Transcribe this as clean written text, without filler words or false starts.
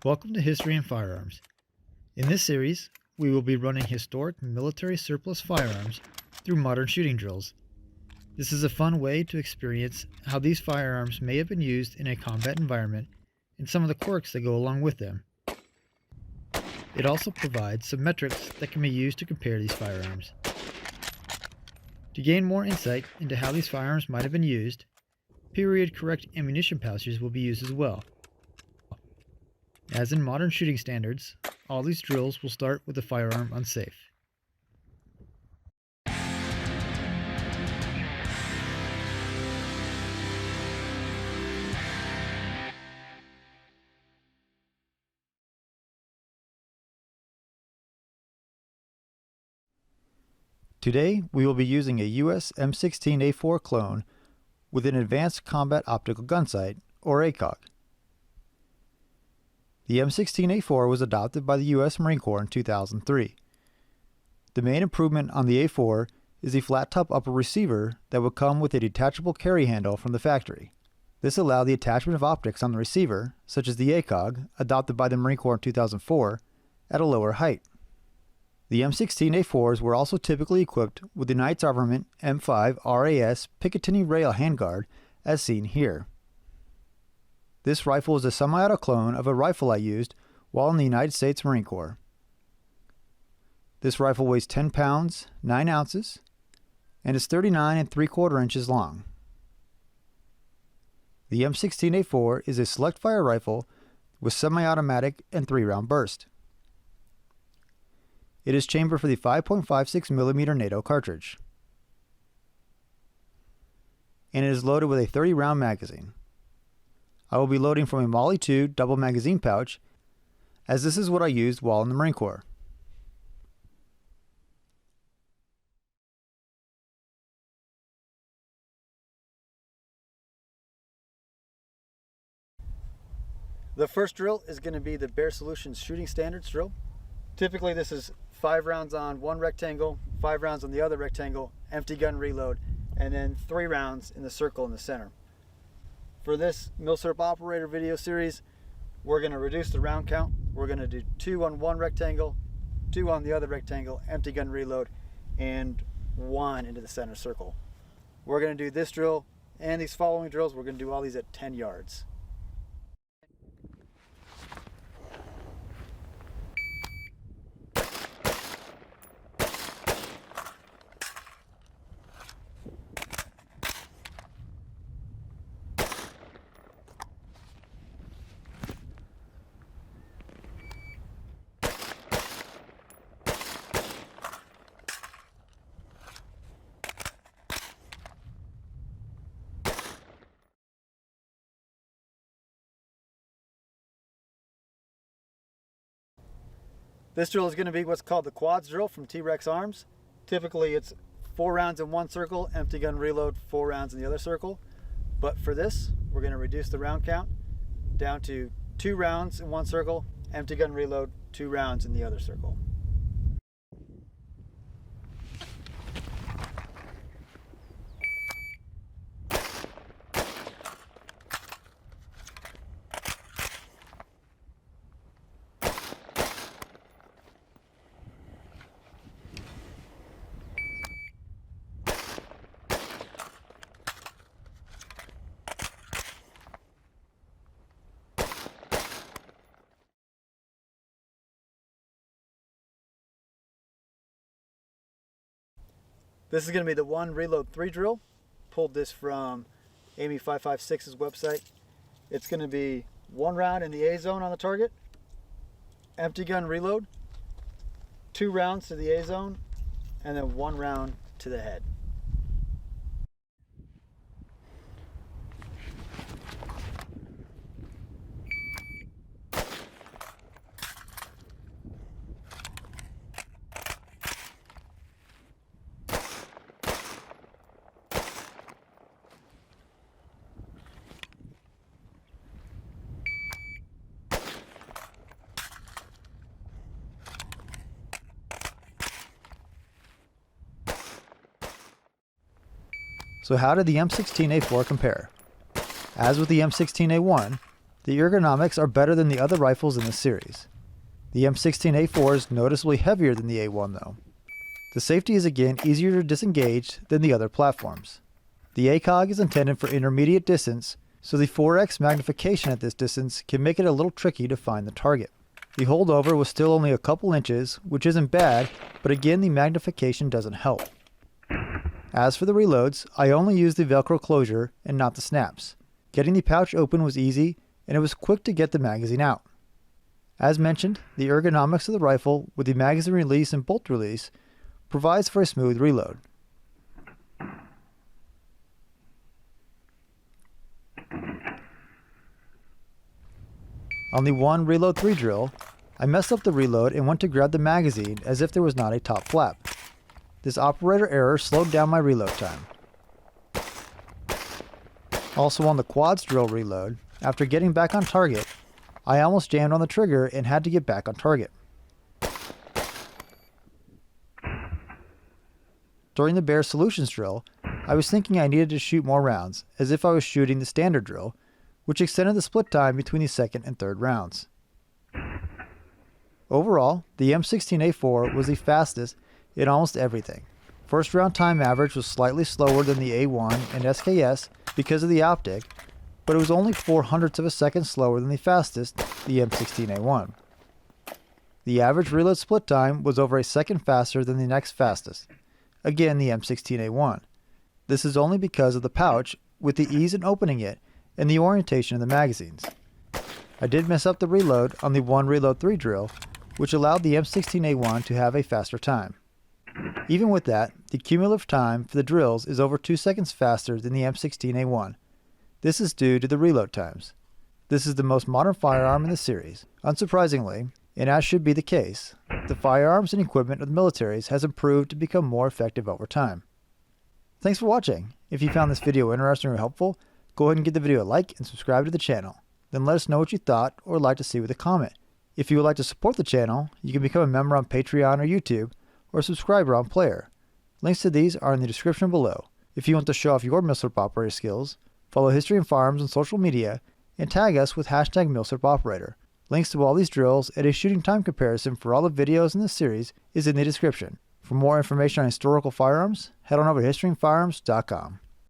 Welcome to History and Firearms. In this series, we will be running historic military surplus firearms through modern shooting drills. This is a fun way to experience how these firearms may have been used in a combat environment and some of the quirks that go along with them. It also provides some metrics that can be used to compare these firearms. To gain more insight into how these firearms might have been used, period-correct ammunition pouches will be used as well. As in modern shooting standards, all these drills will start with the firearm unsafe. Today, we will be using a US M16A4 clone with an Advanced Combat Optical Gun Sight, or ACOG. The M16A4 was adopted by the US Marine Corps in 2003. The main improvement on the A4 is the flat-top upper receiver that would come with a detachable carry handle from the factory. This allowed the attachment of optics on the receiver, such as the ACOG, adopted by the Marine Corps in 2004, at a lower height. The M16A4s were also typically equipped with the Knights Armament M5 RAS Picatinny rail handguard, as seen here. This rifle is a semi-auto clone of a rifle I used while in the United States Marine Corps. This rifle weighs 10 pounds, 9 ounces, and is 39 3/4 inches long. The M16A4 is a select fire rifle with semi-automatic and 3-round burst. It is chambered for the 5.56mm NATO cartridge, and it is loaded with a 30-round magazine. I will be loading from a Molly 2 double magazine pouch, as this is what I used while in the Marine Corps. The first drill is going to be the Baer Solutions Shooting Standards drill. Typically this is 5 rounds on one rectangle, 5 rounds on the other rectangle, empty gun reload, and then 3 rounds in the circle in the center. For this Milsurp Operator video series, we're going to reduce the round count. We're going to do 2 on one rectangle, 2 on the other rectangle, empty gun reload, and 1 into the center circle. We're going to do this drill and these following drills. We're going to do all these at 10 yards. This drill is going to be what's called the quads drill from T.Rex Arms. Typically it's 4 rounds in one circle, empty gun reload, 4 rounds in the other circle. But for this, we're going to reduce the round count down to 2 rounds in one circle, empty gun reload, 2 rounds in the other circle. This is going to be the 1 reload 3 drill. Pulled this from Amy 556's website. It's going to be 1 round in the A zone on the target, empty gun reload, 2 rounds to the A zone, and then 1 round to the head. So how did the M16A4 compare? As with the M16A1, The ergonomics are better than the other rifles in this series. The M16A4 is noticeably heavier than the A1 though. The safety is again easier to disengage than the other platforms. The ACOG is intended for intermediate distance, so the 4x magnification at this distance can make it a little tricky to find the target. The holdover was still only a couple inches, which isn't bad, but again the magnification doesn't help. As for the reloads, I only used the Velcro closure and not the snaps. Getting the pouch open was easy, and it was quick to get the magazine out. As mentioned, the ergonomics of the rifle with the magazine release and bolt release provides for a smooth reload. On the 1 Reload 3 drill, I messed up the reload and went to grab the magazine as if there was not a top flap. This operator error slowed down my reload time. Also on the quads drill reload, after getting back on target, I almost jammed on the trigger and had to get back on target. During the Baer Solutions drill, I was thinking I needed to shoot more rounds, as if I was shooting the standard drill, which extended the split time between the second and third rounds. Overall, the M16A4 was the fastest in almost everything. First round time average was slightly slower than the A1 and SKS because of the optic, but it was only 0.04 of a second slower than the fastest, the M16A1. The average reload split time was over a second faster than the next fastest, again the M16A1. This is only because of the pouch with the ease in opening it and the orientation of the magazines. I did mess up the reload on the 1 Reload 3 drill, which allowed the M16A1 to have a faster time. Even with that, the cumulative time for the drills is over 2 seconds faster than the M16A1. This is due to the reload times. This is the most modern firearm in the series. Unsurprisingly, and as should be the case, the firearms and equipment of the militaries has improved to become more effective over time. Thanks for watching. If you found this video interesting or helpful, go ahead and give the video a like and subscribe to the channel. Then let us know what you thought or like to see with a comment. If you would like to support the channel, you can become a member on Patreon or YouTube, or a subscriber on Player. Links to these are in the description below. If you want to show off your Milsurp Operator skills, follow History and Firearms on social media, and tag us with hashtag Milsurp Operator. Links to all these drills and a shooting time comparison for all the videos in this series is in the description. For more information on historical firearms, head on over to historyandfirearms.com.